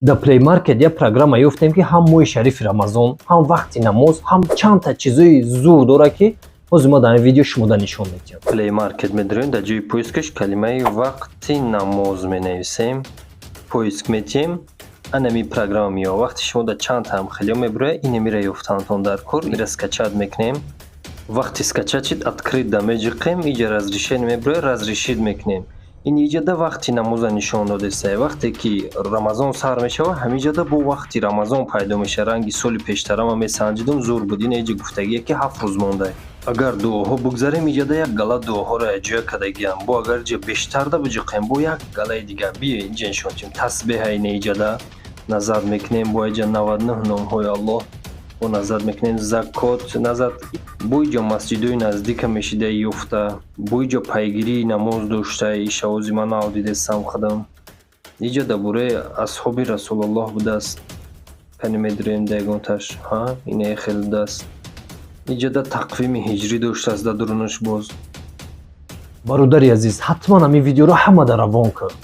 در پلی مارکت یه پروگرام یافتیم که هم موی شریف رمضان، هم وقتی نماز، هم چند تا چیزای زور داره که باز ما در این ویدیو شما دا نشون میدیم. پلی مارکت می‌داریم، در جای پویسکش کلمه وقتی نماز می‌نویسیم، پویسک می‌تیم. انمی پروگرام یا وقتی شما در چند هم خیلی میبره این میره یافتنتون در کور میره اسکچات میکنیم. وقتی اسکچات شد ادکرید دمیجقیم اینجا رزریشن میبره رزریشید میکنیم. این اینجا در وقتی نماز نشون داده سه وقتی که رمضان سر میشه و همینجا در با وقتی رمضان پیدا میشه رنگی سال پیشتر ما میسنجیدم زور بودین اینجا گفتگیه که 7 روز مونده. اگر دعاها بگذاریم اینجا در یک گله دعاها را اجرا کردگیم با اگر جا بیشتر در بجقیم با یک گله دیگه بیا اینجا نشون دیم تسبیح اینجا در نظر میکنیم با اینجا 99 نام‌های الله و نظر میکنیم زکات نظر با اینجا مسجدوی نزدیک میشیده یفته با اینجا پیگیری نماز داشته ایشاوزی من آدیده سم خدم اینجا درباره اصحاب رسول الله بوده است پنی میدریم دیگونتش ها اینه خیلی دست اینجا در تقویم هجری داشته است در درونش باز. برادری عزیز حتما همین ویدیو رو همه در روان کن